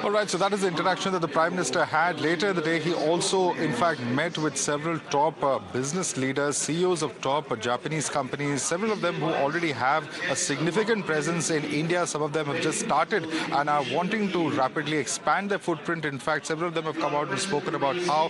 All right, so that is the interaction that the Prime Minister had. Later in the day, he also, in fact, met with several top business leaders, CEOs of top Japanese companies, several of them who already have a significant presence in India. Some of them have just started and are wanting to rapidly expand their footprint. In fact, several of them have come out and spoken about how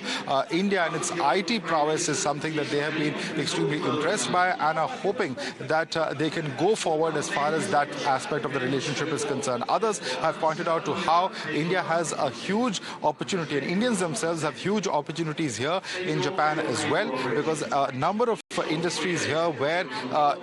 India and its IT prowess is something that they have been extremely impressed by and are hoping that they can go forward as far as that aspect of the relationship is concerned. Others have pointed out to how India has a huge opportunity, and Indians themselves have huge opportunities here in Japan as well, because a number of industries here where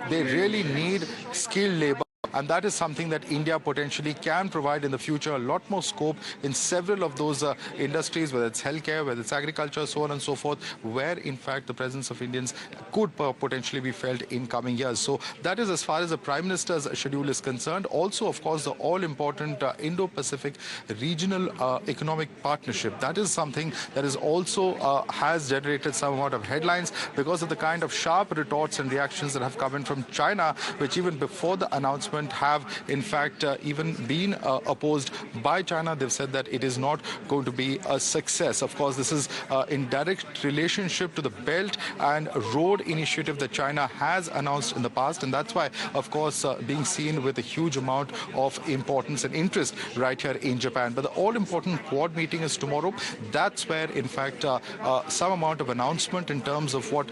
they really need skilled labor. And that is something that India potentially can provide in the future, a lot more scope in several of those industries, whether it's healthcare, whether it's agriculture, so on and so forth, where in fact the presence of Indians could potentially be felt in coming years. So that is as far as the Prime Minister's schedule is concerned. Also, of course, the all-important Indo-Pacific regional economic partnership. That is something that is also has generated some amount of headlines because of the kind of sharp retorts and reactions that have come in from China, which even before the announcement have in fact even been opposed by China. They've said that it is not going to be a success. Of course, this is in direct relationship to the Belt and Road initiative that China has announced in the past, and that's why, of course, being seen with a huge amount of importance and interest right here in Japan. But the all-important Quad meeting is tomorrow. That's where, in fact, some amount of announcement in terms of what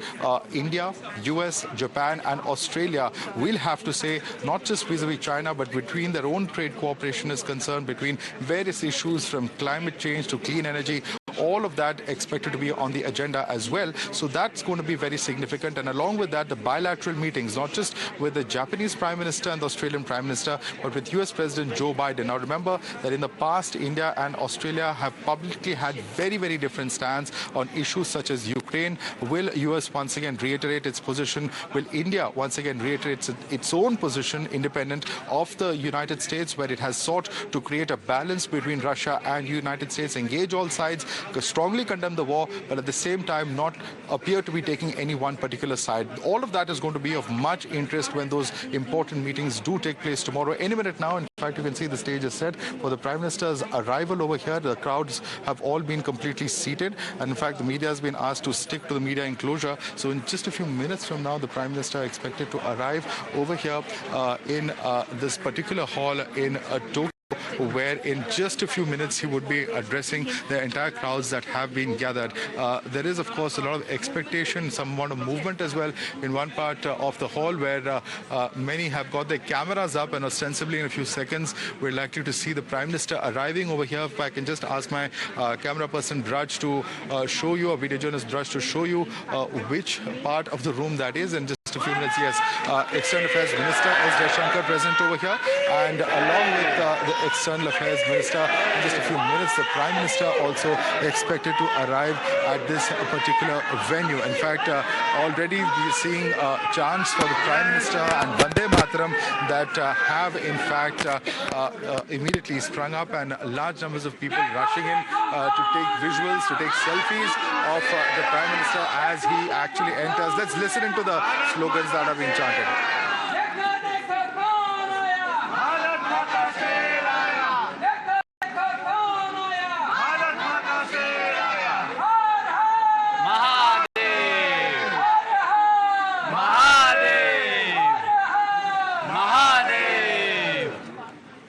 India, US, Japan and Australia will have to say, not just vis-a-vis China, but between their own trade cooperation is concerned, between various issues from climate change to clean energy. All of that expected to be on the agenda as well. So that's going to be very significant. And along with that, the bilateral meetings, not just with the Japanese Prime Minister and the Australian Prime Minister, but with US President Joe Biden. Now, remember that in the past, India and Australia have publicly had very, very different stands on issues such as Ukraine. Will US once again reiterate its position? Will India once again reiterate its own position, independent of the United States, where it has sought to create a balance between Russia and United States, engage all sides, strongly condemn the war, but at the same time not appear to be taking any one particular side. All of that is going to be of much interest when those important meetings do take place tomorrow. Any minute now, in fact, you can see the stage is set for the Prime Minister's arrival over here. The crowds have all been completely seated, and in fact, the media has been asked to stick to the media enclosure. So in just a few minutes from now, the Prime Minister is expected to arrive over here in this particular hall in Tokyo, where in just a few minutes he would be addressing the entire crowds that have been gathered. There is, of course, a lot of expectation, some amount of movement as well in one part of the hall, where many have got their cameras up, and ostensibly in a few seconds we're likely to see the Prime Minister arriving over here. If I can just ask my camera person Drudge to show you, a video journalist Drudge, to show you which part of the room that is, and just a few minutes, yes, External Affairs Minister S. Jaishankar present over here, and along with the External Affairs Minister, in just a few minutes, the Prime Minister also expected to arrive at this particular venue. In fact, already we're seeing chants for the Prime Minister and Vande Mataram that have in fact immediately sprung up, and large numbers of people rushing in to take visuals, to take selfies of the Prime Minister as he actually enters. Let's listen into the slogans that are being chanted.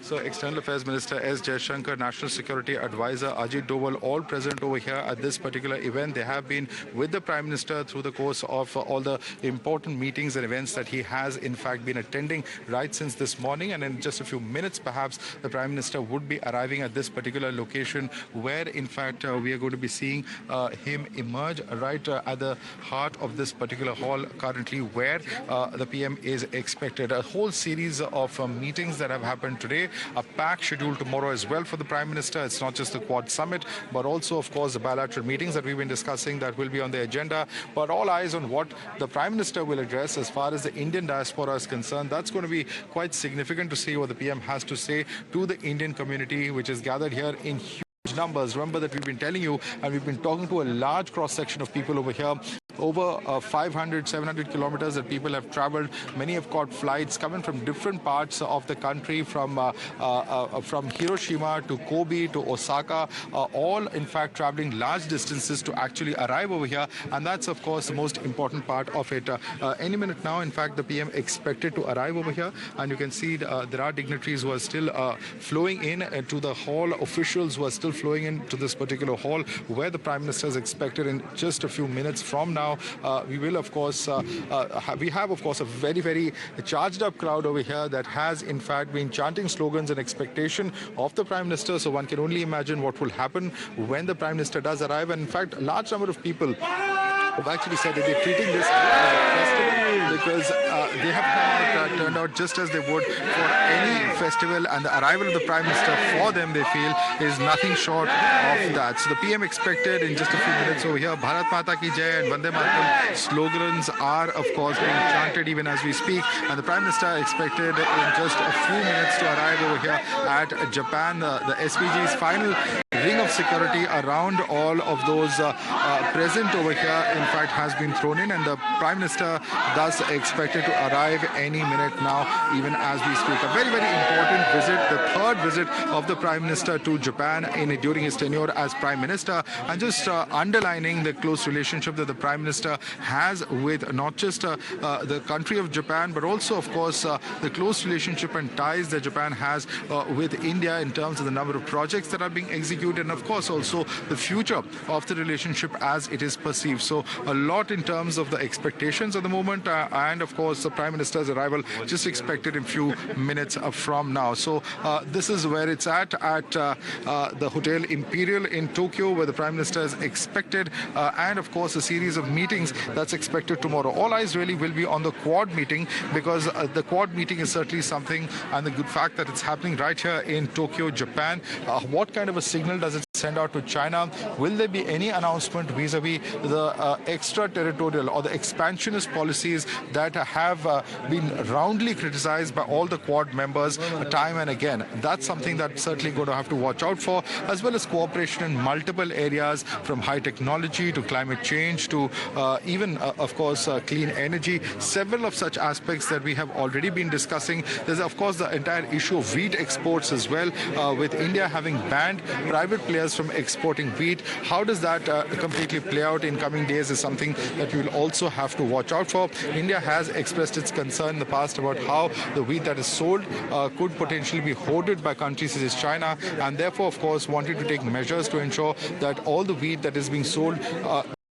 So External Affairs Minister S. Jaishankar, National Security Advisor Ajit Doval, all present over here at this particular event. They have been with the Prime Minister through the course of all the important meetings and events that he has in fact been attending right since this morning. And in just a few minutes, perhaps, the Prime Minister would be arriving at this particular location, where in fact we are going to be seeing him emerge right at the heart of this particular hall currently, where the PM is expected. A whole series of meetings that have happened today, a packed schedule tomorrow as well for the Prime Minister. It's not just the Quad Summit, but also, of course, the bilateral meetings that we've been discussing that will be on the agenda. But all eyes on what the Prime Minister will address as far as the Indian diaspora is concerned. That's going to be quite significant to see what the PM has to say to the Indian community, which is gathered here in huge numbers. Remember that we've been telling you, and we've been talking to a large cross-section of people over here, over 500, 700 kilometers that people have traveled. Many have caught flights coming from different parts of the country, from Hiroshima to Kobe to Osaka, all in fact traveling large distances to actually arrive over here. And that's, of course, the most important part of it. Any minute now, in fact, the PM expected to arrive over here. And you can see there are dignitaries who are still flowing in to the hall, officials who are still flowing into this particular hall where the Prime Minister is expected in just a few minutes from now. We will, of course, we have, of course, a very, very charged up crowd over here that has, in fact, been chanting slogans in expectation of the Prime Minister. So one can only imagine what will happen when the Prime Minister does arrive. And in fact, a large number of people have actually said that they're treating this as a festival because they have turned out just as they would for any festival, and the arrival of the Prime Minister for them, they feel, is nothing short of that. So the PM expected in just a few minutes over here. Bharat Mata Ki Jai and Vande Mataram slogans are, of course, being chanted even as we speak, and the Prime Minister expected in just a few minutes to arrive over here at Japan. The SPG's final ring of security around all of those present over here, in fact, has been thrown in, and the Prime Minister thus expected to arrive any minute now, even as we speak. A very, very important visit, the third visit of the Prime Minister to Japan during his tenure as Prime Minister, and just underlining the close relationship that the Prime Minister has with not just the country of Japan, but also, of course, the close relationship and ties that Japan has with India in terms of the number of projects that are being executed, and of course also the future of the relationship as it is perceived. So a lot in terms of the expectations at the moment, and of course the Prime Minister's arrival just expected in few minutes from now. So this is where it's at the Hotel Imperial in Tokyo, where the Prime Minister is expected, and of course a series of meetings that's expected tomorrow. All eyes really will be on the Quad meeting, because the Quad meeting is certainly something, and the good fact that it's happening right here in Tokyo, Japan. What kind of a signal does it send out to China? Will there be any announcement vis-a-vis the extraterritorial or the expansionist policies that have been roundly criticized by all the Quad members time and again? That's something that's certainly going to have to watch out for, as well as cooperation in multiple areas, from high technology to climate change to even, of course, clean energy. Several of such aspects that we have already been discussing. There's, of course, the entire issue of wheat exports as well, with India having banned private players from exporting wheat. How does that completely play out in coming days is something that we will also have to watch out for. India has expressed its concern in the past about how the wheat that is sold could potentially be hoarded by countries such as China, and therefore, of course, wanted to take measures to ensure that all the wheat that is being sold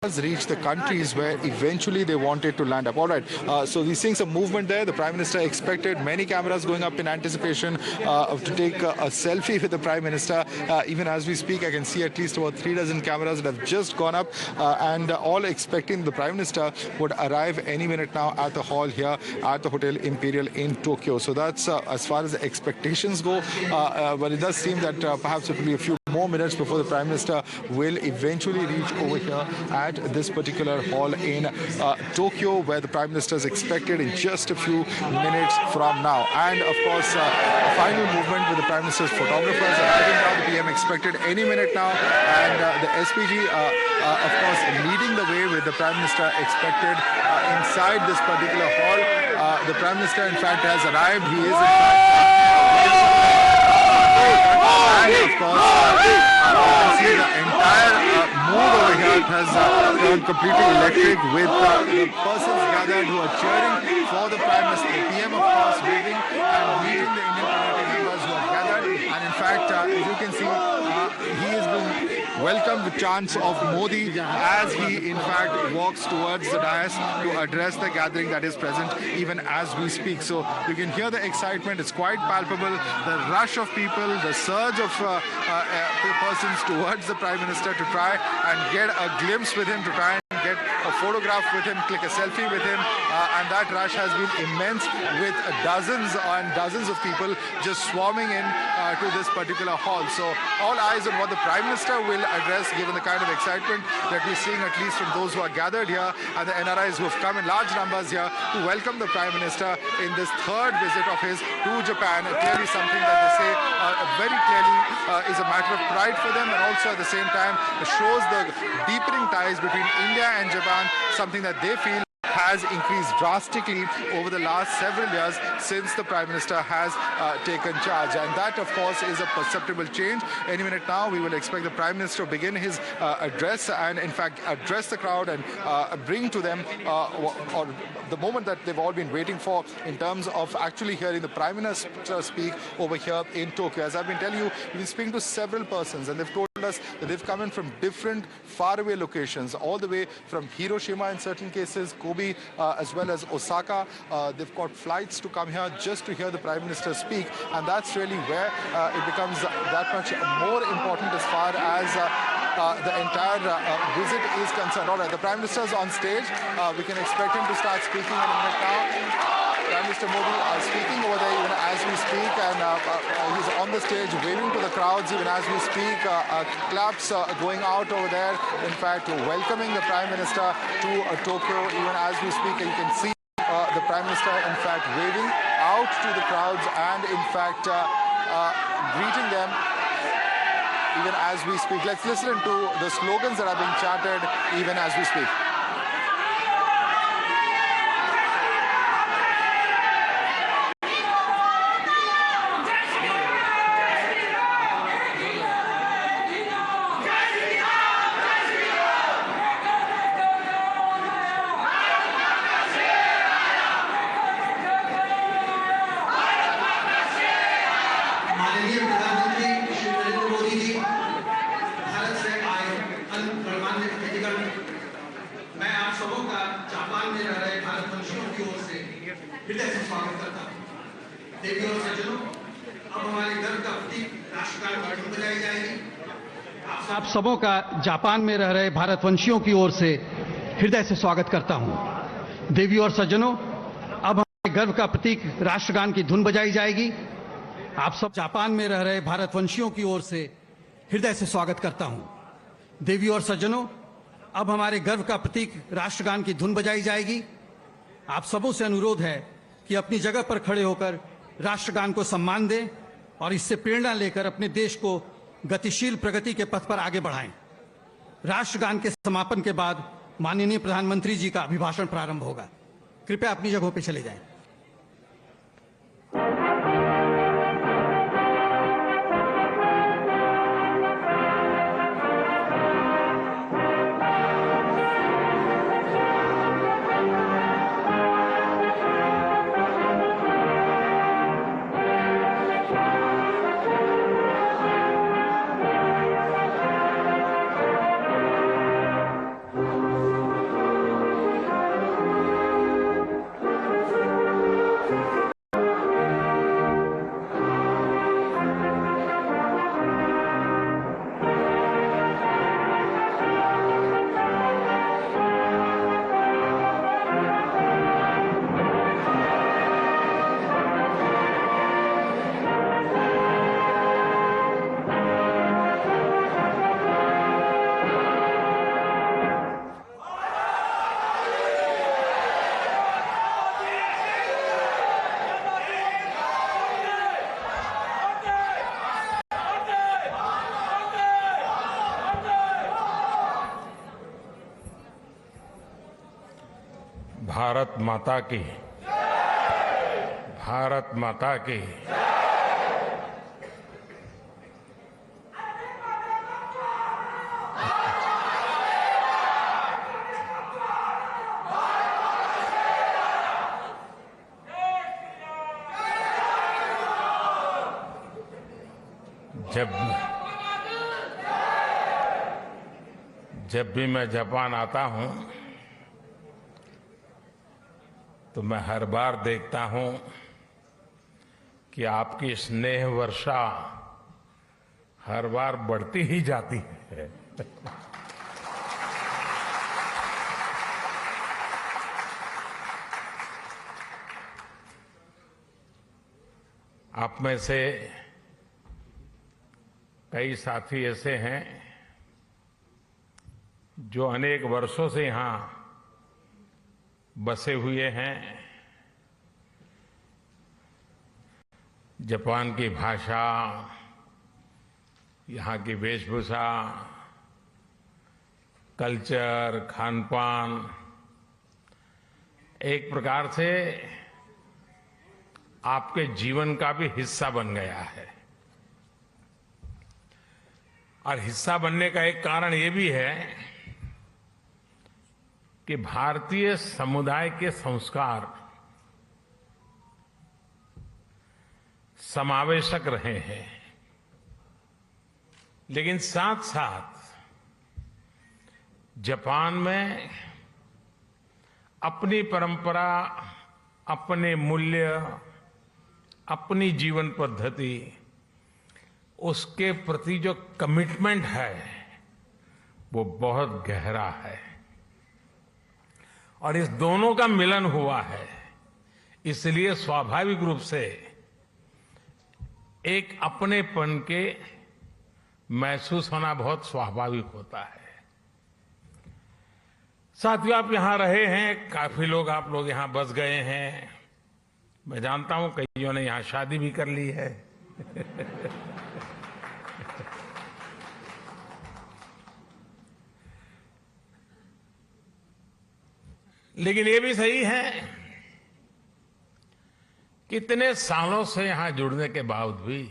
has reached the countries where eventually they wanted to land up. All right, so we're seeing some movement there. The Prime Minister expected many cameras going up in anticipation to take a selfie with the Prime Minister. Even as we speak, I can see at least about 3 dozen cameras that have just gone up, and all expecting the Prime Minister would arrive any minute now at the hall here at the Hotel Imperial in Tokyo. So that's as far as the expectations go, but it does seem that perhaps it will be a few more minutes before the Prime Minister will eventually reach over here at this particular hall in Tokyo, where the Prime Minister is expected in just a few minutes from now. And of course, a final movement with the Prime Minister's photographers arriving now. The PM expected any minute now, and the SPG, of course, leading the way with the Prime Minister expected inside this particular hall. The Prime Minister, in fact, has arrived. He is, in fact, and of course, you can see the entire mood over here has turned completely electric, with the persons gathered who are cheering for the Prime Minister. The PM, of course, waving and meeting the Indian community members who are gathered. And in fact, as you can see, he has been welcomed with chants of Modi as he, in fact, walks towards the dais to address the gathering that is present even as we speak. So you can hear the excitement. It's quite palpable. The rush of people, the surge of persons towards the Prime Minister to try and get a glimpse with him, to try and get a photograph with him, click a selfie with him, and that rush has been immense, with dozens and dozens of people just swarming in to this particular hall. So all eyes on what the Prime Minister will address, given the kind of excitement that we're seeing, at least from those who are gathered here, and the NRIs who have come in large numbers here to welcome the Prime Minister in this third visit of his to Japan. Clearly something that they say very clearly is a matter of pride for them, and also at the same time shows the deepening ties between India and Japan, something that they feel has increased drastically over the last several years since the Prime Minister has taken charge. And that, of course, is a perceptible change. Any minute now, we will expect the Prime Minister to begin his address and, in fact, address the crowd and bring to them or the moment that they've all been waiting for in terms of actually hearing the Prime Minister speak over here in Tokyo. As I've been telling you, we've been speaking to several persons and they've told us that they've come in from different faraway locations, all the way from Hiroshima in certain cases, Kobe, as well as Osaka. They've got flights to come here just to hear the Prime Minister speak, and that's really where it becomes that much more important as far as the entire visit is concerned. All right, the Prime Minister is on stage. We can expect him to start speaking in a minute now. Prime Minister Modi speaking over there even as we speak, and he's on the stage waving to the crowds even as we speak. Claps going out over there, in fact welcoming the Prime Minister to Tokyo even as we speak. And you can see the Prime Minister in fact waving out to the crowds and in fact greeting them even as we speak. Let's listen to the slogans that are being chanted even as we speak. माननीय प्रधानमंत्री श्री नरेंद्र मोदी जी, भारत से आए गणमान्य अतिथिगण, मैं आप सबों का Japan में रह रहे भारतवंशियों की ओर से हृदय से स्वागत करता हूँ। देवी और सज्जनों, अब हमारे गर्व का प्रतीक राष्ट्रगान की धुन बजाई जाएगी। आप सबों का जापान में रह रहे भारतवंशियों की ओर से हृदय से स्वागत करता हूँ। देवी और सज्जनों, अब हमारे गर्व का प्रतीक राष्ट्रगान की धुन बजाई जाएगी। आप सब जापान में रह रहे भारतवंशियों की ओर से हृदय से स्वागत करता हूं। देवी और सज्जनों, अब हमारे गर्व का प्रतीक राष्ट्रगान की धुन बजाई जाएगी। आप सबों से अनुरोध है कि अपनी जगह पर खड़े होकर राष्ट्रगान को सम्मान दें और इससे प्रेरणा लेकर अपने देश को गतिशील प्रगति के पथ पर आगे बढ़ाएं। राष्ट्रगान के समापन के बाद माननीय प्रधानमंत्री जी का अभिभाषण प्रारंभ होगा। कृपया अपनी जगहों पर चले जाएं। भारत माता की, भारत माता की। जब भी मैं जापान आता हूं तो मैं हर बार देखता हूं कि आपकी स्नेह वर्षा हर बार बढ़ती ही जाती है। आप में से कई साथी ऐसे हैं जो अनेक वर्षों से यहां बसे हुए हैं। जापान की भाषा, यहाँ की वेशभूषा, कल्चर, खान पान एक प्रकार से आपके जीवन का भी हिस्सा बन गया है। और हिस्सा बनने का एक कारण ये भी है कि भारतीय समुदाय के संस्कार समावेशक रहे हैं, लेकिन साथ साथ जापान में अपनी परंपरा, अपने मूल्य, अपनी जीवन पद्धति, उसके प्रति जो कमिटमेंट है वो बहुत गहरा है और इस दोनों का मिलन हुआ है। इसलिए स्वाभाविक रूप से एक अपनेपन के महसूस होना बहुत स्वाभाविक होता है। साथियों, आप यहां रहे हैं, काफी लोग आप लोग यहां बस गए हैं। मैं जानता हूं कईयों ने यहां शादी भी कर ली है। लेकिन ये भी सही है कि इतने सालों से यहां जुड़ने के बावजूद भी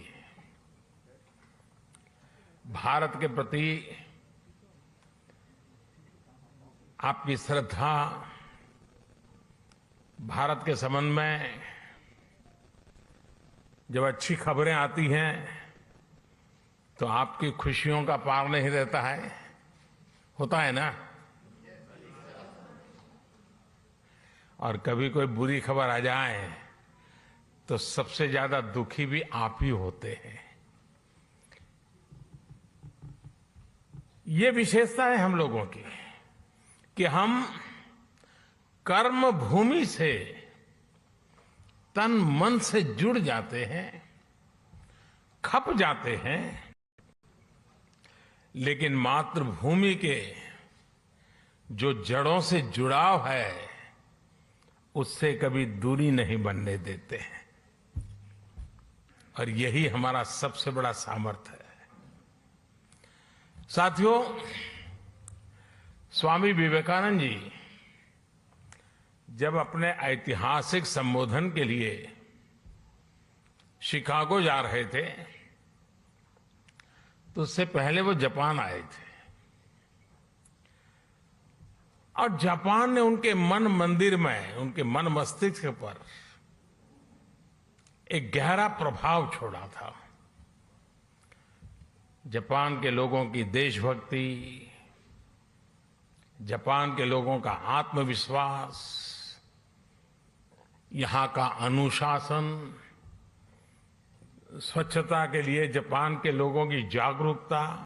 भारत के प्रति आपकी श्रद्धा, भारत के संबंध में जब अच्छी खबरें आती हैं तो आपकी खुशियों का पार नहीं रहता है, होता है ना। और कभी कोई बुरी खबर आ जाए तो सबसे ज्यादा दुखी भी आप ही होते हैं। ये विशेषता है हम लोगों की कि हम कर्म भूमि से तन मन से जुड़ जाते हैं, खप जाते हैं, लेकिन मातृभूमि के जो जड़ों से जुड़ाव है उससे कभी दूरी नहीं बनने देते हैं। और यही हमारा सबसे बड़ा सामर्थ्य है। साथियों, स्वामी विवेकानंद जी जब अपने ऐतिहासिक संबोधन के लिए शिकागो जा रहे थे तो उससे पहले वो जापान आए थे और जापान ने उनके मन मंदिर में, उनके मन मस्तिष्क पर एक गहरा प्रभाव छोड़ा था। जापान के लोगों की देशभक्ति, जापान के लोगों का आत्मविश्वास, यहां का अनुशासन, स्वच्छता के लिए जापान के लोगों की जागरूकता,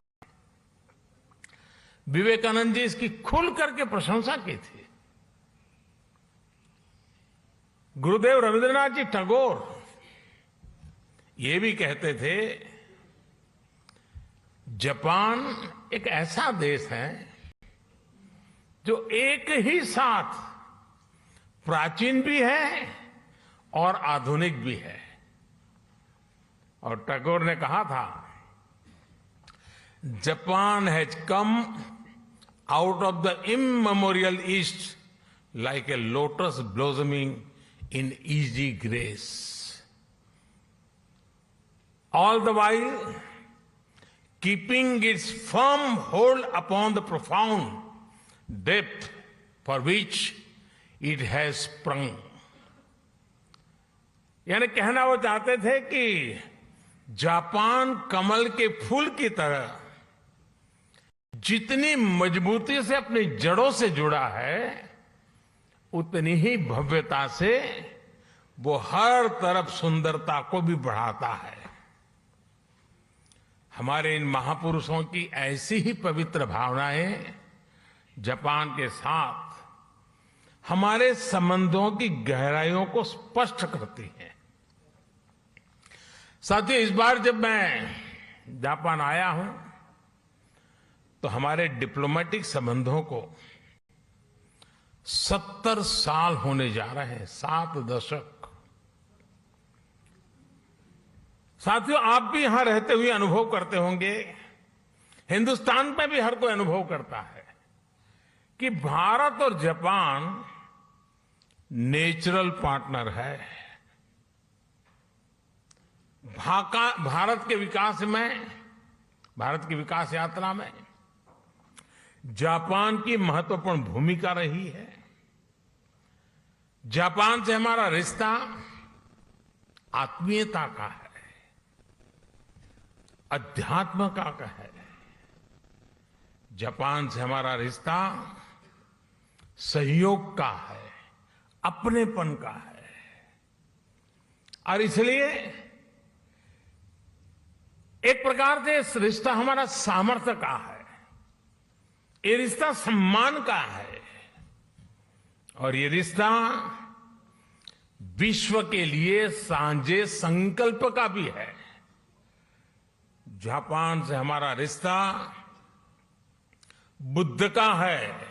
विवेकानंद जी इसकी खुल करके प्रशंसा की थी। गुरुदेव रविंद्रनाथ जी टैगोर ये भी कहते थे, जापान एक ऐसा देश है जो एक ही साथ प्राचीन भी है और आधुनिक भी है। और टैगोर ने कहा था, Japan has come out of the immemorial east like a lotus blossoming in easy grace, all the while keeping its firm hold upon the profound depth for which it has sprung. यानी कहना वो चाहते थे कि Japan कमल के फूल की तरह जितनी मजबूती से अपनी जड़ों से जुड़ा है उतनी ही भव्यता से वो हर तरफ सुंदरता को भी बढ़ाता है। हमारे इन महापुरुषों की ऐसी ही पवित्र भावनाएं जापान के साथ हमारे संबंधों की गहराइयों को स्पष्ट करती हैं। साथियों, इस बार जब मैं जापान आया हूं तो हमारे डिप्लोमेटिक संबंधों को 70 साल होने जा रहे हैं, 7 दशक। साथियों, आप भी यहां रहते हुए अनुभव करते होंगे, हिंदुस्तान में भी हर कोई अनुभव करता है कि भारत और जापान नेचुरल पार्टनर है। भारत के विकास में, भारत की विकास यात्रा में जापान की महत्वपूर्ण भूमिका रही है। जापान से हमारा रिश्ता आत्मीयता का है, अध्यात्म का है। जापान से हमारा रिश्ता सहयोग का है, अपनेपन का है। और इसलिए एक प्रकार से इस रिश्ता हमारा सामर्थ्य का है, ये रिश्ता सम्मान का है, और ये रिश्ता विश्व के लिए सांझे संकल्प का भी है। जापान से हमारा रिश्ता बुद्ध का है,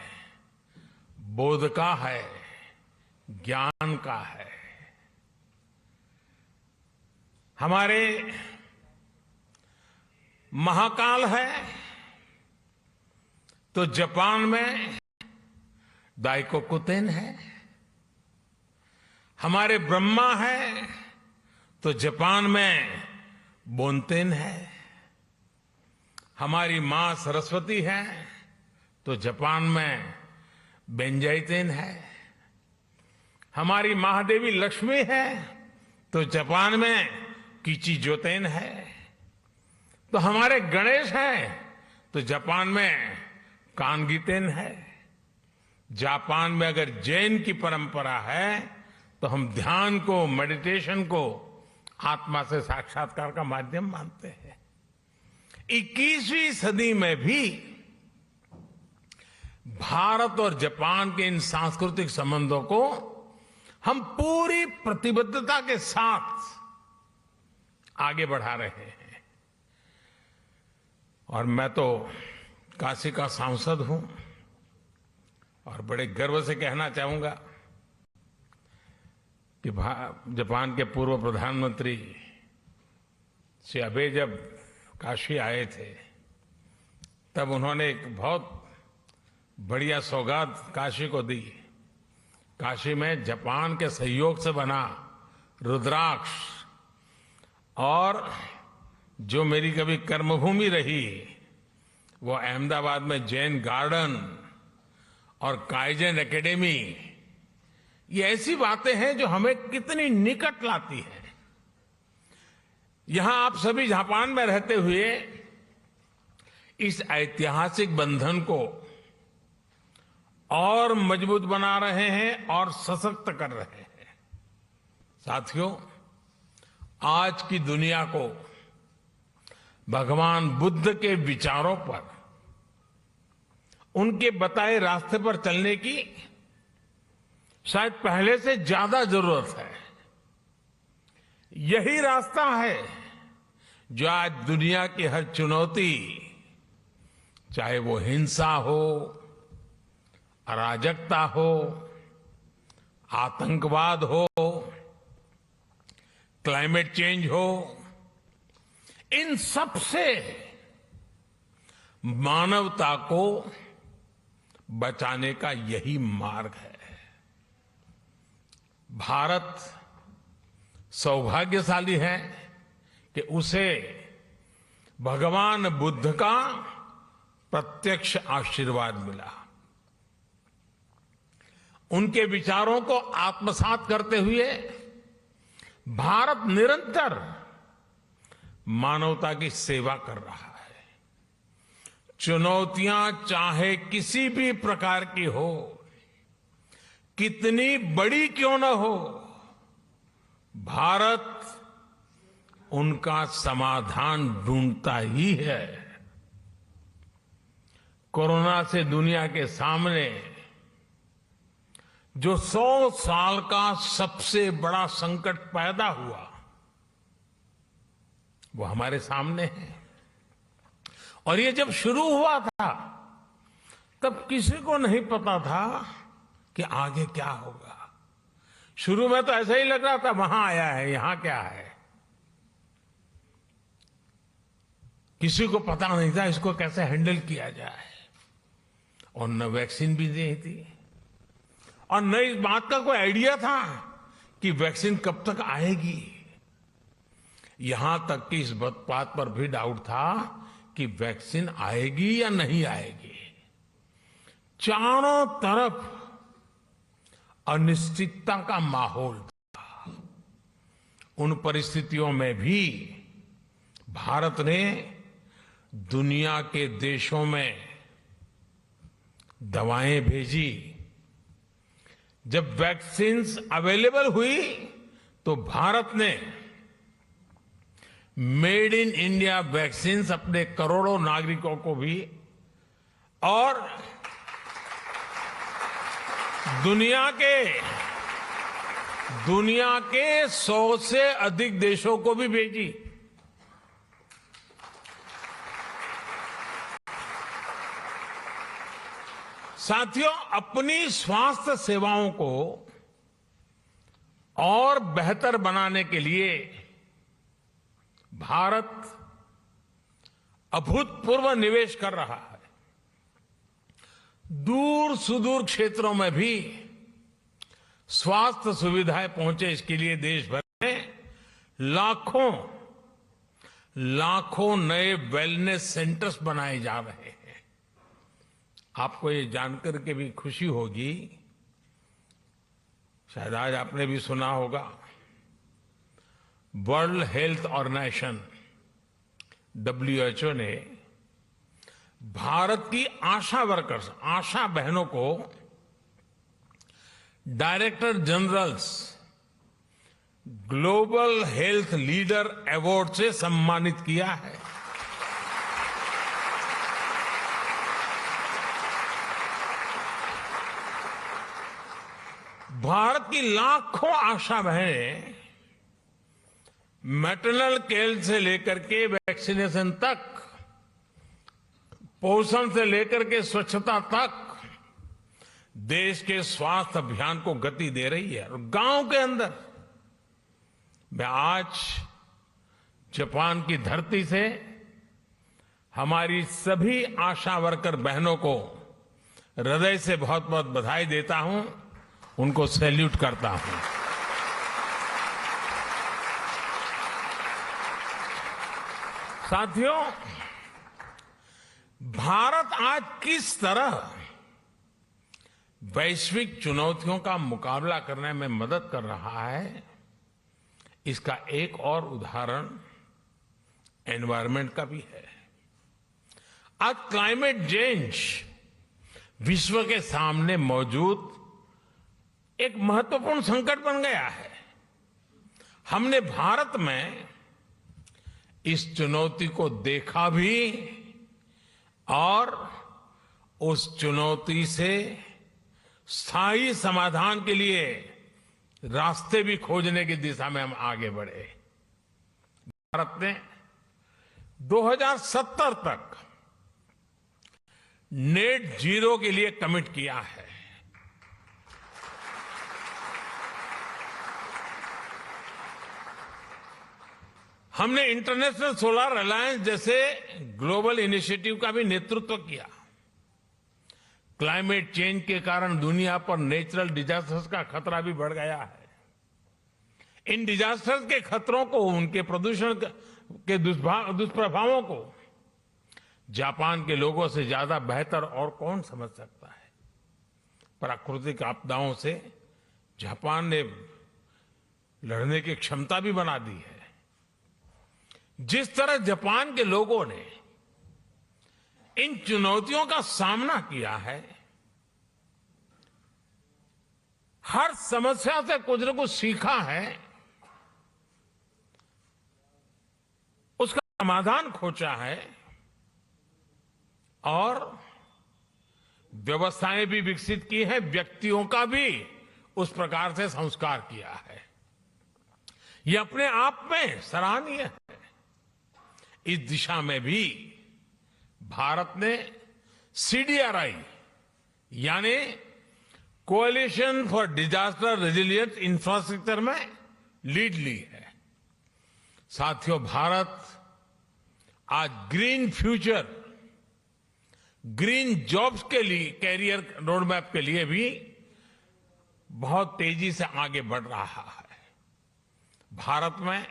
बोध का है, ज्ञान का है। हमारे महाकाल है तो जापान में दाइकोकुतेन है। हमारे ब्रह्मा है तो जापान में बोनतेन है। हमारी मां सरस्वती है तो जापान में बेंजाइतेन है। हमारी महादेवी लक्ष्मी है तो जापान में किचिजोतेन है। तो हमारे गणेश हैं तो जापान में कानगीतेन है। जापान में अगर जैन की परंपरा है तो हम ध्यान को, मेडिटेशन को आत्मा से साक्षात्कार का माध्यम मानते हैं। 21वीं सदी में भी भारत और जापान के इन सांस्कृतिक संबंधों को हम पूरी प्रतिबद्धता के साथ आगे बढ़ा रहे हैं। और मैं तो काशी का सांसद हूं और बड़े गर्व से कहना चाहूंगा कि जापान के पूर्व प्रधानमंत्री श्री अबे जब काशी आए थे तब उन्होंने एक बहुत बढ़िया सौगात काशी को दी। काशी में जापान के सहयोग से बना रुद्राक्ष, और जो मेरी कभी कर्मभूमि रही वो अहमदाबाद में जैन गार्डन और काइजन एकेडमी, ये ऐसी बातें हैं जो हमें कितनी निकट लाती है। यहां आप सभी जापान में रहते हुए इस ऐतिहासिक बंधन को और मजबूत बना रहे हैं और सशक्त कर रहे हैं। साथियों, आज की दुनिया को भगवान बुद्ध के विचारों पर, उनके बताए रास्ते पर चलने की शायद पहले से ज्यादा जरूरत है। यही रास्ता है जो आज दुनिया की हर चुनौती, चाहे वो हिंसा हो, अराजकता हो, आतंकवाद हो, क्लाइमेट चेंज हो, इन सब से मानवता को बचाने का यही मार्ग है। भारत सौभाग्यशाली है कि उसे भगवान बुद्ध का प्रत्यक्ष आशीर्वाद मिला। उनके विचारों को आत्मसात करते हुए भारत निरंतर मानवता की सेवा कर रहा है। चुनौतियां चाहे किसी भी प्रकार की हो, कितनी बड़ी क्यों न हो, भारत उनका समाधान ढूंढता ही है। कोरोना से दुनिया के सामने जो 100 साल का सबसे बड़ा संकट पैदा हुआ वो हमारे सामने है। और ये जब शुरू हुआ था तब किसी को नहीं पता था कि आगे क्या होगा। शुरू में तो ऐसा ही लग रहा था वहां आया है, यहां क्या है, किसी को पता नहीं था इसको कैसे हैंडल किया जाए। और न वैक्सीन भी नहीं थी और न इस बात का कोई आइडिया था कि वैक्सीन कब तक आएगी। यहां तक कि इस बात पर भी डाउट था कि वैक्सीन आएगी या नहीं आएगी। चारों तरफ अनिश्चितता का माहौल था। उन परिस्थितियों में भी भारत ने दुनिया के देशों में दवाएं भेजी। जब वैक्सीन्स अवेलेबल हुई तो भारत ने मेड इन इंडिया वैक्सीन्स अपने करोड़ों नागरिकों को भी और दुनिया के 100 से अधिक देशों को भी भेजी। साथियों, अपनी स्वास्थ्य सेवाओं को और बेहतर बनाने के लिए भारत अभूतपूर्व निवेश कर रहा है। दूर सुदूर क्षेत्रों में भी स्वास्थ्य सुविधाएं पहुंचे, इसके लिए देश भर में लाखों नए वेलनेस सेंटर्स बनाए जा रहे हैं। आपको ये जानकर के भी खुशी होगी, शायद आज आपने भी सुना होगा, वर्ल्ड हेल्थ ऑर्गेनाइजेशन WHO ने भारत की आशा वर्कर्स, आशा बहनों को director generals global health leader award से सम्मानित किया है। भारत की लाखों आशा बहनें मैटरनल केयर से लेकर के वैक्सीनेशन तक, पोषण से लेकर के स्वच्छता तक देश के स्वास्थ्य अभियान को गति दे रही है। और गांव के अंदर मैं आज जापान की धरती से हमारी सभी आशा वर्कर बहनों को हृदय से बहुत बहुत बधाई देता हूं, उनको सैल्यूट करता हूं। साथियों, भारत आज किस तरह वैश्विक चुनौतियों का मुकाबला करने में मदद कर रहा है, इसका एक और उदाहरण एनवायरनमेंट का भी है। आज क्लाइमेट चेंज विश्व के सामने मौजूद एक महत्वपूर्ण संकट बन गया है। हमने भारत में इस चुनौती को देखा भी और उस चुनौती से स्थायी समाधान के लिए रास्ते भी खोजने की दिशा में हम आगे बढ़े। भारत ने 2070 तक नेट जीरो के लिए कमिट किया है। हमने इंटरनेशनल सोलर अलायंस जैसे ग्लोबल इनिशिएटिव का भी नेतृत्व किया। क्लाइमेट चेंज के कारण दुनिया पर नेचुरल डिजास्टर्स का खतरा भी बढ़ गया है। इन डिजास्टर्स के खतरों को, उनके प्रदूषण के दुष्प्रभावों को जापान के लोगों से ज्यादा बेहतर और कौन समझ सकता है। प्राकृतिक आपदाओं से जापान ने लड़ने की क्षमता भी बना दी है। जिस तरह जापान के लोगों ने इन चुनौतियों का सामना किया है, हर समस्या से कुछ न कुछ सीखा है, उसका समाधान खोजा है और व्यवस्थाएं भी विकसित की है, व्यक्तियों का भी उस प्रकार से संस्कार किया है। यह अपने आप में सराहनीय है। इस दिशा में भी भारत ने CDRI यानी coalition for disaster resilient infrastructure में लीड ली है। साथियों, भारत आज ग्रीन फ्यूचर, ग्रीन जॉब्स के लिए, कैरियर रोडमैप के लिए भी बहुत तेजी से आगे बढ़ रहा है। भारत में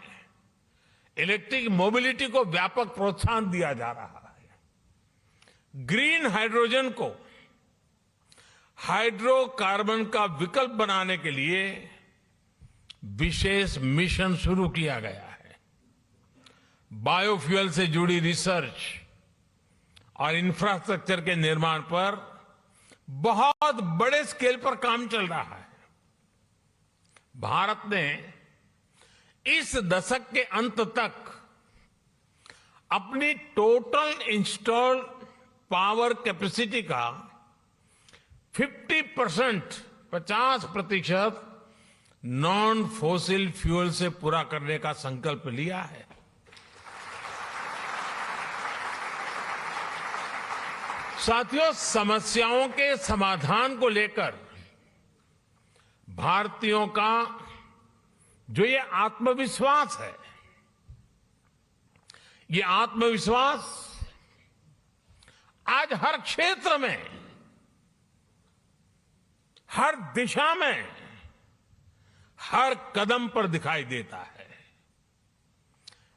इलेक्ट्रिक मोबिलिटी को व्यापक प्रोत्साहन दिया जा रहा है। ग्रीन हाइड्रोजन को हाइड्रोकार्बन का विकल्प बनाने के लिए विशेष मिशन शुरू किया गया है। बायोफ्यूल से जुड़ी रिसर्च और इंफ्रास्ट्रक्चर के निर्माण पर बहुत बड़े स्केल पर काम चल रहा है। भारत ने इस दशक के अंत तक अपनी टोटल इंस्टॉल्ड पावर कैपेसिटी का 50% नॉन फॉसिल फ्यूल से पूरा करने का संकल्प लिया है। साथियों, समस्याओं के समाधान को लेकर भारतीयों का जो ये आत्मविश्वास है, ये आत्मविश्वास आज हर क्षेत्र में, हर दिशा में, हर कदम पर दिखाई देता है।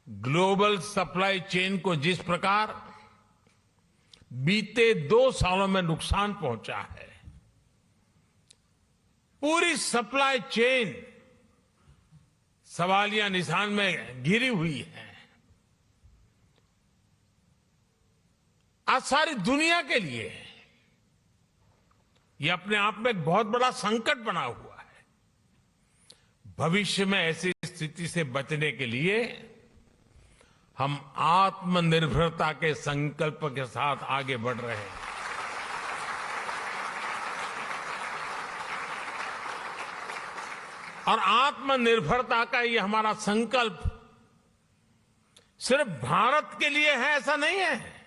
ग्लोबल सप्लाई चेन को जिस प्रकार बीते 2 सालों में नुकसान पहुंचा है, पूरी सप्लाई चेन सवालिया निशान में घिरी हुई है। आज सारी दुनिया के लिए ये अपने आप में एक बहुत बड़ा संकट बना हुआ है। भविष्य में ऐसी स्थिति से बचने के लिए हम आत्मनिर्भरता के संकल्प के साथ आगे बढ़ रहे हैं। और आत्मनिर्भरता का ये हमारा संकल्प सिर्फ भारत के लिए है ऐसा नहीं है।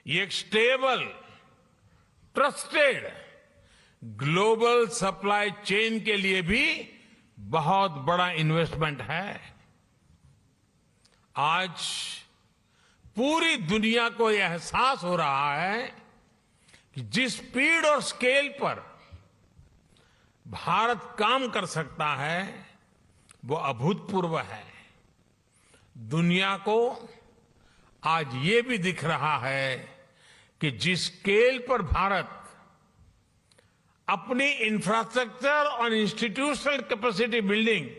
ये एक stable, trusted global supply chain के लिए भी बहुत बड़ा इन्वेस्टमेंट है। आज पूरी दुनिया को यह एहसास हो रहा है कि जिस स्पीड और स्केल पर भारत काम कर सकता है वो अभूतपूर्व है। दुनिया को आज ये भी दिख रहा है कि जिस स्केल पर भारत अपनी इंफ्रास्ट्रक्चर और इंस्टीट्यूशनल कैपेसिटी बिल्डिंग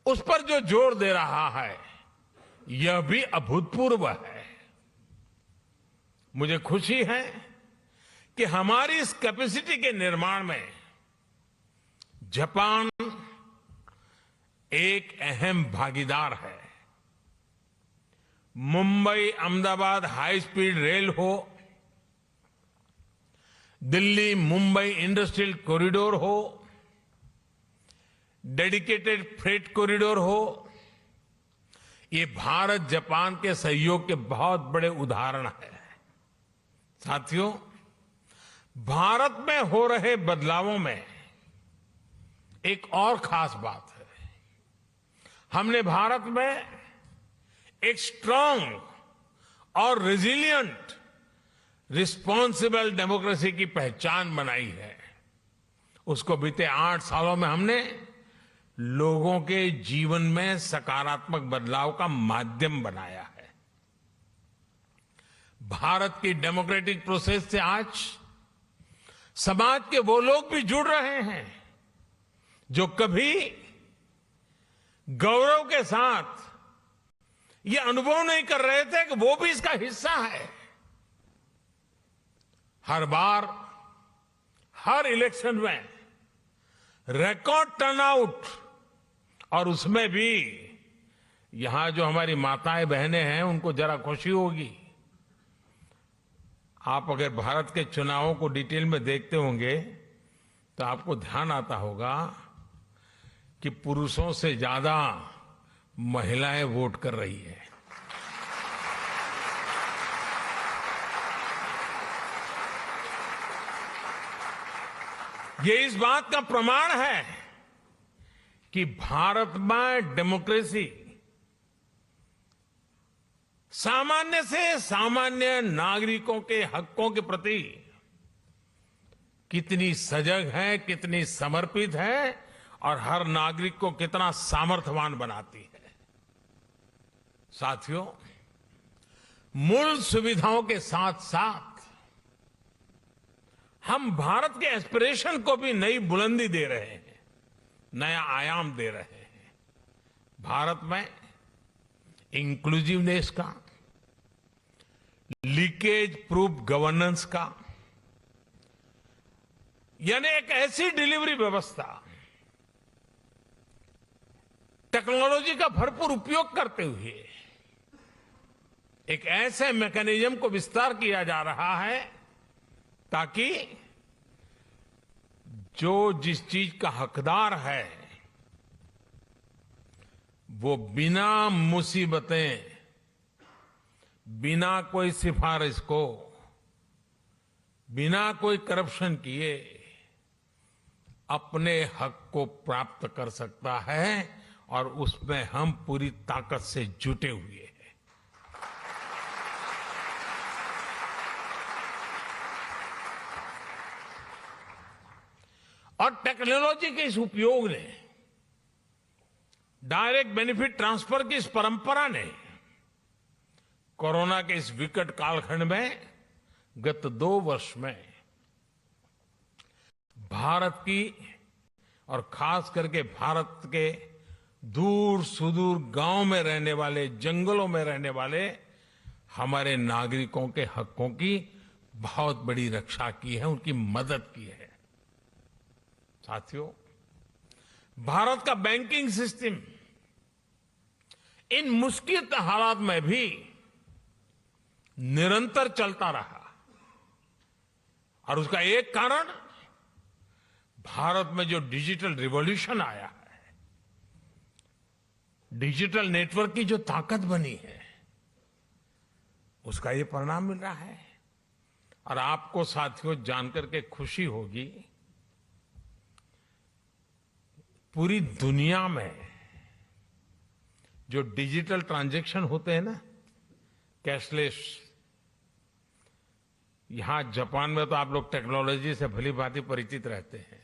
उस पर जो जोर दे रहा है यह भी अभूतपूर्व है। मुझे खुशी है कि हमारी इस कैपेसिटी के निर्माण में जापान एक अहम भागीदार है। Mumbai Ahmedabad high speed rail हो, दिल्ली मुंबई इंडस्ट्रियल कॉरिडोर हो, डेडिकेटेड फ्रेट कॉरिडोर हो, ये भारत जापान के सहयोग के बहुत बड़े उदाहरण हैं। साथियों, भारत में हो रहे बदलावों में एक और खास बात है। हमने भारत में एक स्ट्रांग और रेजिलिएंट रिस्पॉन्सिबल डेमोक्रेसी की पहचान बनाई है। उसको बीते 8 सालों में हमने लोगों के जीवन में सकारात्मक बदलाव का माध्यम बनाया है। भारत की डेमोक्रेटिक प्रोसेस से आज समाज के वो लोग भी जुड़ रहे हैं जो कभी गौरव के साथ ये अनुभव नहीं कर रहे थे कि वो भी इसका हिस्सा है। हर बार, हर इलेक्शन में रिकॉर्ड टर्नआउट, और उसमें भी यहां जो हमारी माताएं बहनें हैं उनको जरा खुशी होगी। आप अगर भारत के चुनावों को डिटेल में देखते होंगे तो आपको ध्यान आता होगा कि पुरुषों से ज्यादा महिलाएं वोट कर रही है। ये इस बात का प्रमाण है कि भारत में डेमोक्रेसी सामान्य से सामान्य नागरिकों के हकों के प्रति कितनी सजग है, कितनी समर्पित है और हर नागरिक को कितना सामर्थ्यवान बनाती है। साथियों, मूल सुविधाओं के साथ साथ हम भारत के एस्पिरेशन को भी नई बुलंदी दे रहे हैं, नया आयाम दे रहे हैं। भारत में इंक्लूसिवनेस का, लीकेज प्रूफ गवर्नेंस का, यानी एक ऐसी डिलीवरी व्यवस्था, टेक्नोलॉजी का भरपूर उपयोग करते हुए एक ऐसे मैकेनिज्म को विस्तार किया जा रहा है ताकि जो जिस चीज का हकदार है वो बिना मुसीबतें, बिना कोई सिफारिश को, बिना कोई करप्शन किए अपने हक को प्राप्त कर सकता है और उसमें हम पूरी ताकत से जुटे हुए हैं। और टेक्नोलॉजी के इस उपयोग ने, डायरेक्ट बेनिफिट ट्रांसफर की इस परंपरा ने कोरोना के इस विकट कालखंड में गत 2 वर्ष में भारत की और खास करके भारत के दूर सुदूर गांव में रहने वाले, जंगलों में रहने वाले हमारे नागरिकों के हकों की बहुत बड़ी रक्षा की है, उनकी मदद की है। साथियों, भारत का बैंकिंग सिस्टम इन मुश्किल हालात में भी निरंतर चलता रहा और उसका एक कारण भारत में जो डिजिटल रिवॉल्यूशन आया है, डिजिटल नेटवर्क की जो ताकत बनी है, उसका ये परिणाम मिल रहा है। और आपको साथियों जानकर के खुशी होगी, पूरी दुनिया में जो डिजिटल ट्रांजैक्शन होते हैं ना, कैशलेस, यहां जापान में तो आप लोग टेक्नोलॉजी से भली भांति परिचित रहते हैं,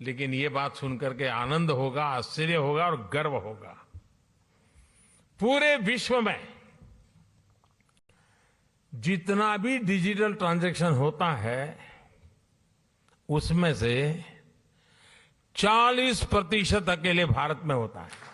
लेकिन ये बात सुनकर के आनंद होगा, आश्चर्य होगा और गर्व होगा। पूरे विश्व में जितना भी डिजिटल ट्रांजैक्शन होता है उसमें से 40% अकेले भारत में होता है।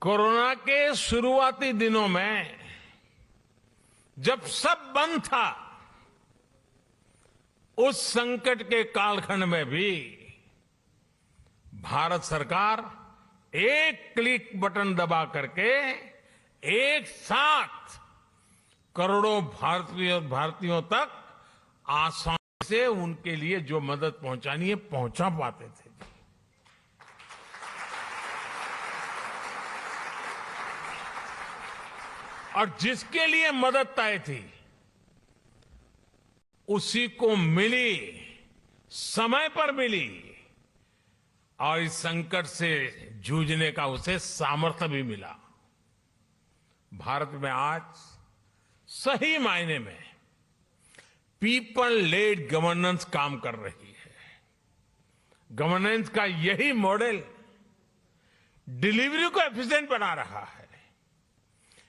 कोरोना के शुरुआती दिनों में जब सब बंद था, उस संकट के कालखंड में भी भारत सरकार एक क्लिक बटन दबा करके एक साथ करोड़ों भारतीयों तक आसानी से उनके लिए जो मदद पहुंचानी है पहुंचा पाते थे। और जिसके लिए मदद तय थी उसी को मिली, समय पर मिली और इस संकट से जूझने का उसे सामर्थ्य भी मिला। भारत में आज सही मायने में पीपल लेड गवर्नेंस काम कर रही है। गवर्नेंस का यही मॉडल डिलीवरी को एफिशिएंट बना रहा है।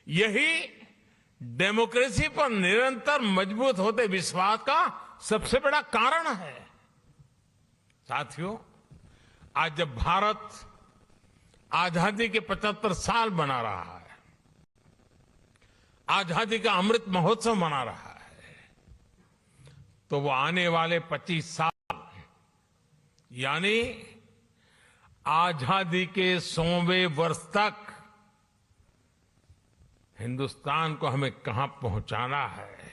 यही डेमोक्रेसी पर निरंतर मजबूत होते विश्वास का सबसे बड़ा कारण है। साथियों, आज जब भारत आजादी के 75 साल मना रहा है, आजादी का अमृत महोत्सव मना रहा है, तो वो आने वाले 25 साल यानी आजादी के 100वें वर्ष तक हिंदुस्तान को हमें कहां पहुंचाना है,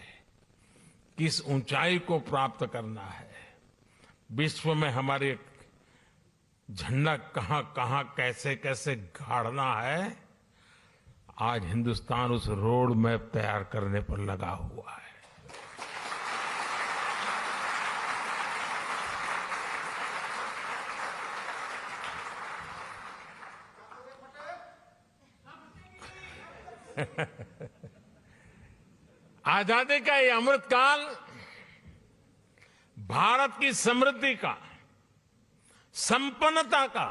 किस ऊंचाई को प्राप्त करना है, विश्व में हमारे झंडा कहां कहां कैसे कैसे गाड़ना है, आज हिंदुस्तान उस रोड मैप तैयार करने पर लगा हुआ है। आजादी का ये अमृतकाल भारत की समृद्धि का, संपन्नता का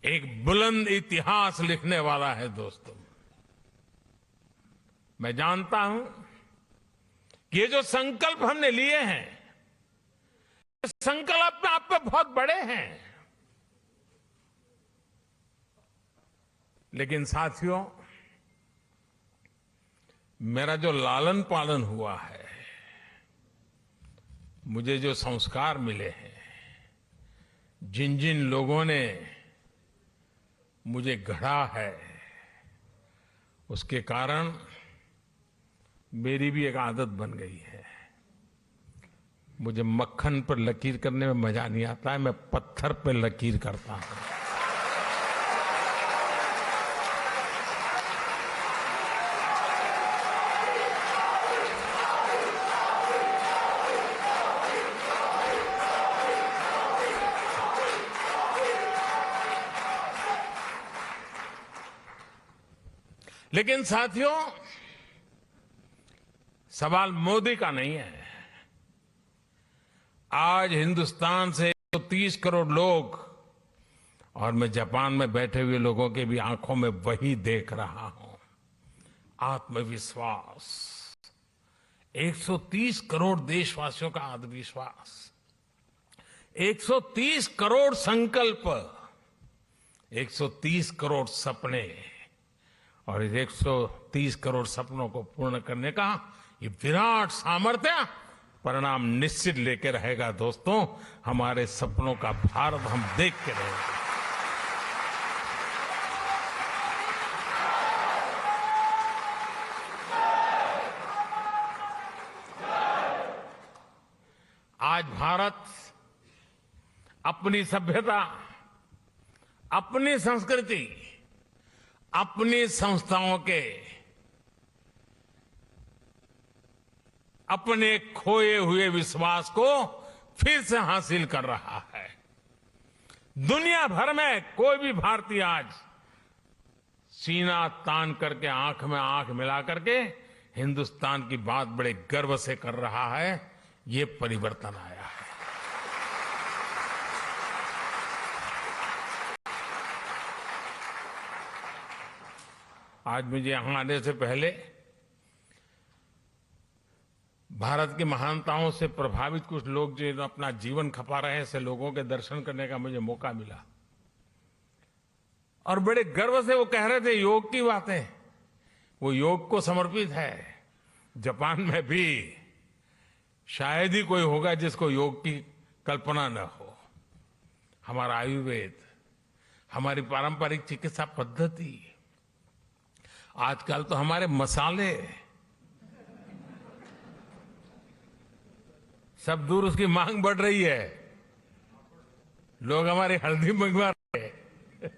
एक बुलंद इतिहास लिखने वाला है। दोस्तों, मैं जानता हूं कि ये जो संकल्प हमने लिए हैं, संकल्प आप पे बहुत बड़े हैं, लेकिन साथियों, मेरा जो लालन पालन हुआ है, मुझे जो संस्कार मिले हैं, जिन जिन लोगों ने मुझे गढ़ा है, उसके कारण मेरी भी एक आदत बन गई है। मुझे मक्खन पर लकीर करने में मजा नहीं आता है, मैं पत्थर पर लकीर करता हूं। लेकिन साथियों, सवाल मोदी का नहीं है। आज हिंदुस्तान से 130 करोड़ लोग, और मैं जापान में बैठे हुए लोगों के भी आंखों में वही देख रहा हूं, आत्मविश्वास। 130 करोड़ देशवासियों का आत्मविश्वास, 130 करोड़ संकल्प, 130 करोड़ सपने, और इस 130 करोड़ सपनों को पूर्ण करने का ये विराट सामर्थ्य परिणाम निश्चित लेके रहेगा। दोस्तों, हमारे सपनों का भारत हम देख के रहेंगे। आज भारत अपनी सभ्यता, अपनी संस्कृति, अपनी संस्थाओं के, अपने खोए हुए विश्वास को फिर से हासिल कर रहा है। दुनिया भर में कोई भी भारतीय आज सीना तान करके, आंख में आंख मिला करके हिंदुस्तान की बात बड़े गर्व से कर रहा है। ये परिवर्तन आया है। आज मुझे यहां आने से पहले भारत की महानताओं से प्रभावित कुछ लोग जो अपना जीवन खपा रहे हैं, ऐसे लोगों के दर्शन करने का मुझे मौका मिला, और बड़े गर्व से वो कह रहे थे योग की बातें, वो योग को समर्पित है। जापान में भी शायद ही कोई होगा जिसको योग की कल्पना न हो। हमारा आयुर्वेद, हमारी पारंपरिक चिकित्सा पद्धति, आजकल तो हमारे मसाले सब दूर, उसकी मांग बढ़ रही है। लोग हमारी हल्दी मंगवा रहे हैं।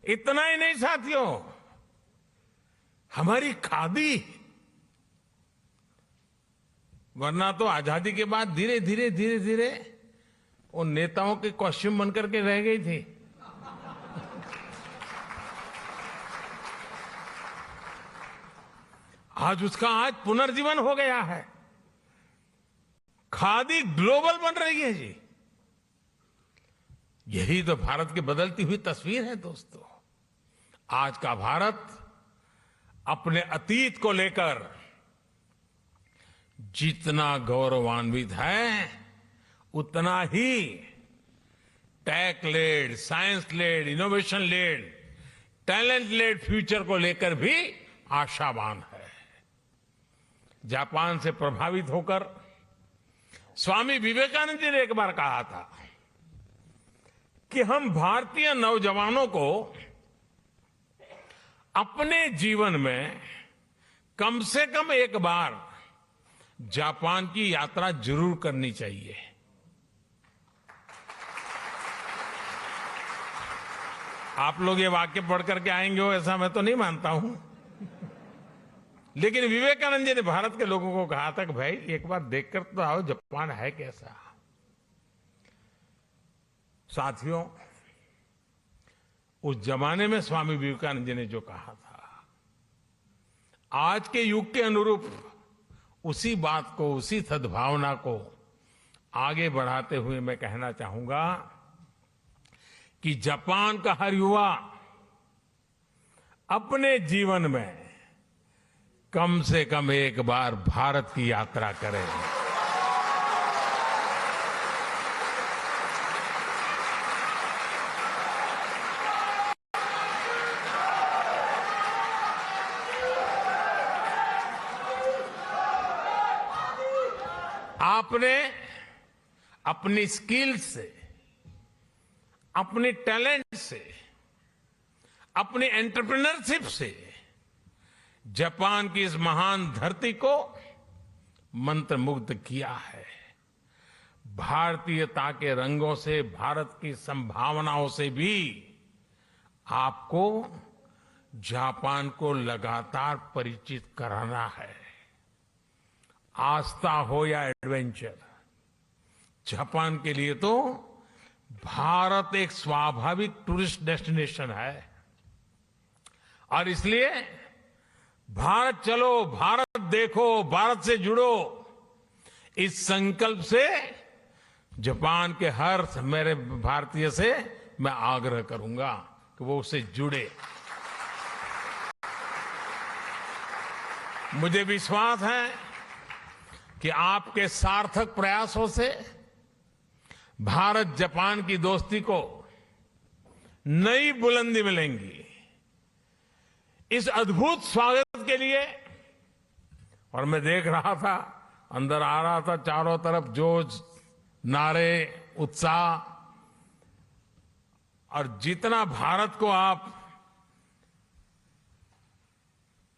इतना ही नहीं साथियों, हमारी खादी, वरना तो आजादी के बाद धीरे धीरे वो नेताओं के कॉस्ट्यूम बनकर के रह गई थी। आज उसका पुनर्जीवन हो गया है। खादी ग्लोबल बन रही है जी। यही तो भारत की बदलती हुई तस्वीर है। दोस्तों, आज का भारत अपने अतीत को लेकर जितना गौरवान्वित है, उतना ही tech led, science led, innovation led, talent led future को लेकर भी आशावान है। जापान से प्रभावित होकर स्वामी विवेकानंद जी ने एक बार कहा था कि हम भारतीय नौजवानों को अपने जीवन में कम से कम एक बार जापान की यात्रा जरूर करनी चाहिए। आप लोग ये वाक्य पढ़ करके आएंगे हो ऐसा मैं तो नहीं मानता हूं, लेकिन विवेकानंद जी ने भारत के लोगों को कहा था कि भाई एक बार देखकर तो आओ जापान है कैसा। साथियों, उस जमाने में स्वामी विवेकानंद जी ने जो कहा था, आज के युग के अनुरूप उसी बात को, उसी सद्भावना को आगे बढ़ाते हुए मैं कहना चाहूंगा कि जापान का हर युवा अपने जीवन में कम से कम एक बार भारत की यात्रा करे। आपने अपनी स्किल से, अपने टैलेंट से, अपनी एंटरप्रेन्योरशिप से जापान की इस महान धरती को मंत्रमुग्ध किया है। भारतीयता के रंगों से, भारत की संभावनाओं से भी आपको जापान को लगातार परिचित कराना है। आस्था हो या एडवेंचर, जापान के लिए तो भारत एक स्वाभाविक टूरिस्ट डेस्टिनेशन है। और इसलिए भारत चलो, भारत देखो, भारत से जुड़ो, इस संकल्प से जापान के हर मेरे भारतीय से मैं आग्रह करूंगा कि वो उससे जुड़े। मुझे विश्वास है कि आपके सार्थक प्रयासों से भारत जापान की दोस्ती को नई बुलंदी मिलेंगी। इस अद्भुत स्वागत के लिए, और मैं देख रहा था, अंदर आ रहा था, चारों तरफ जोश, नारे, उत्साह, और जितना भारत को आप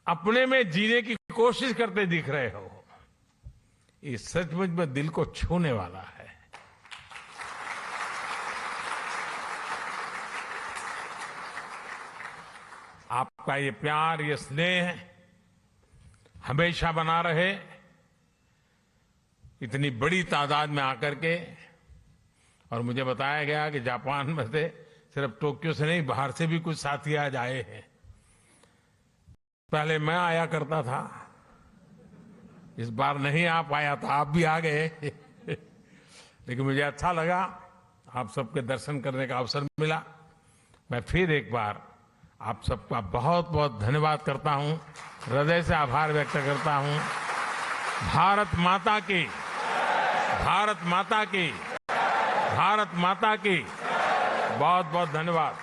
अपने में जीने की कोशिश करते दिख रहे हो, ये सचमुच में दिल को छूने वाला है। आपका ये प्यार, ये स्नेह हमेशा बना रहे। इतनी बड़ी तादाद में आकर के, और मुझे बताया गया कि जापान में से सिर्फ टोक्यो से नहीं, बाहर से भी कुछ साथी आज आए हैं। पहले मैं आया करता था, इस बार नहीं आ पाया था, आप भी आ गए। लेकिन मुझे अच्छा लगा, आप सबके दर्शन करने का अवसर मिला। मैं फिर एक बार आप सबका बहुत बहुत धन्यवाद करता हूं, हृदय से आभार व्यक्त करता हूं। भारत माता की, भारत माता की, भारत माता की बहुत बहुत धन्यवाद।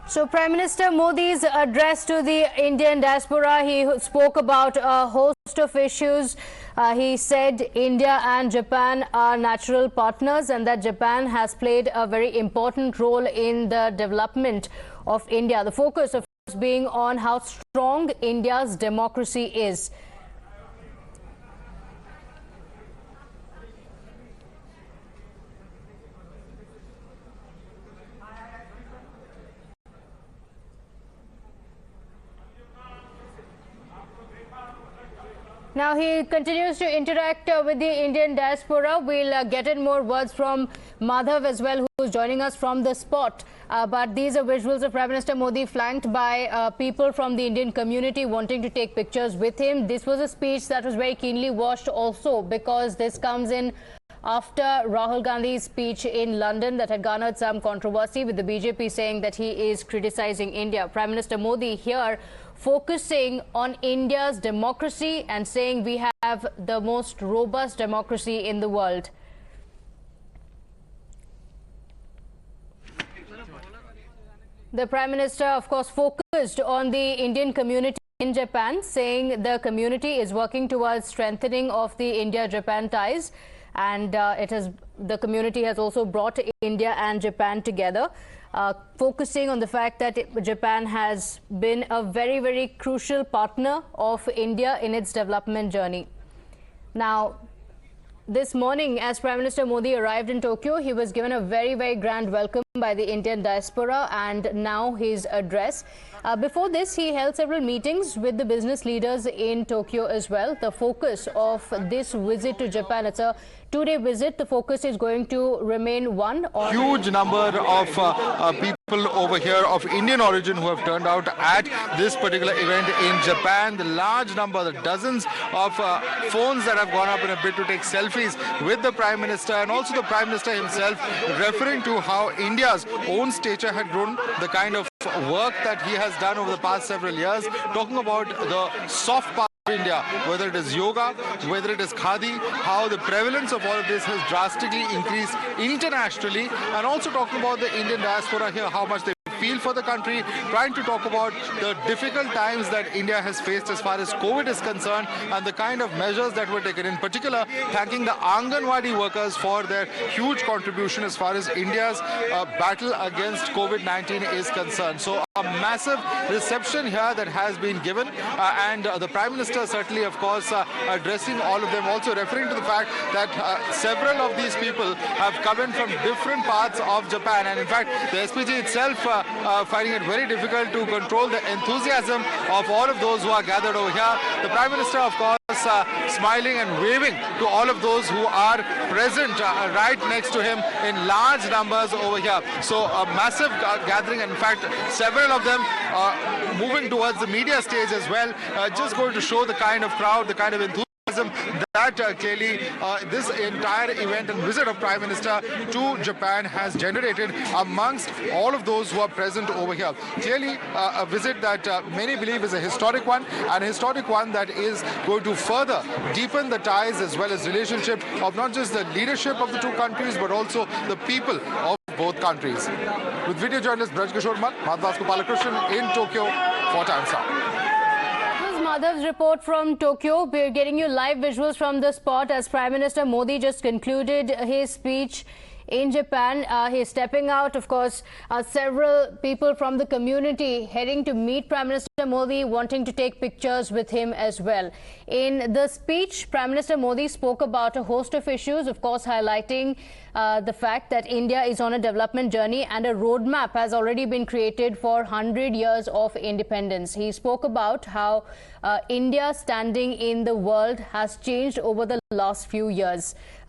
So Prime Minister Modi's address to the Indian diaspora, he spoke about a host of issues. He said India and Japan are natural partners and that Japan has played a very important role in the development of India. The focus, of course, being on how strong India's democracy is. Now he continues to interact with the Indian diaspora. We'll get in more words from Madhav as well, who's joining us from the spot. But these are visuals of Prime Minister Modi flanked by people from the Indian community wanting to take pictures with him. This was a speech that was very keenly watched also because this comes in after Rahul Gandhi's speech in London that had garnered some controversy, with the BJP saying that he is criticizing India. Prime Minister Modi here focusing on India's democracy and saying we have the most robust democracy in the world. The Prime Minister, of course, focused on the Indian community in Japan, saying the community is working towards strengthening of the India-Japan ties, and it has the community has also brought India and Japan together, focusing on the fact that Japan has been a very, very crucial partner of India in its development journey. Now, this morning, as Prime Minister Modi arrived in Tokyo, he was given a very, very grand welcome by the Indian diaspora, and now his address. Before this, he held several meetings with the business leaders in Tokyo as well. The focus of this visit to Japan, it's a two-day visit. The focus is going to remain one on Huge number of people over here of Indian origin who have turned out at this particular event in Japan. The large number, the dozens of phones that have gone up in a bid to take selfies with the Prime Minister, and also the Prime Minister himself referring to how India's own stature had grown, the kind of work that he has done over the past several years, talking about the soft part of India, whether it is yoga, whether it is khadi, how the prevalence of all of this has drastically increased internationally, and also talking about the Indian diaspora here, how much they feel for the country, trying to talk about the difficult times that India has faced as far as COVID is concerned, and the kind of measures that were taken, in particular thanking the Anganwadi workers for their huge contribution as far as India's battle against COVID-19 is concerned. So a massive reception here that has been given, and the Prime Minister certainly, of course, addressing all of them, also referring to the fact that several of these people have come in from different parts of Japan, and in fact the SPG itself finding it very difficult to control the enthusiasm of all of those who are gathered over here. The Prime Minister, of course, smiling and waving to all of those who are present right next to him in large numbers over here. So a massive gathering, and in fact several of them moving towards the media stage as well, just going to show the kind of crowd, the kind of enthusiasm that clearly this entire event and visit of Prime Minister to Japan has generated amongst all of those who are present over here. Clearly a visit that many believe is a historic one, and a historic one that is going to further deepen the ties as well as relationship of not just the leadership of the two countries but also the people of both countries. With video journalist Braj Kishore Madhvasku in Tokyo for Times Now. Madhav's report from Tokyo. We're getting you live visuals from the spot as Prime Minister Modi just concluded his speech in Japan. He's stepping out, of course, several people from the community heading to meet Prime Minister Modi, wanting to take pictures with him as well. In the speech, Prime Minister Modi spoke about a host of issues, of course, highlighting the fact that India is on a development journey and a roadmap has already been created for 100 years of independence. He spoke about how India's standing in the world has changed over the last few years.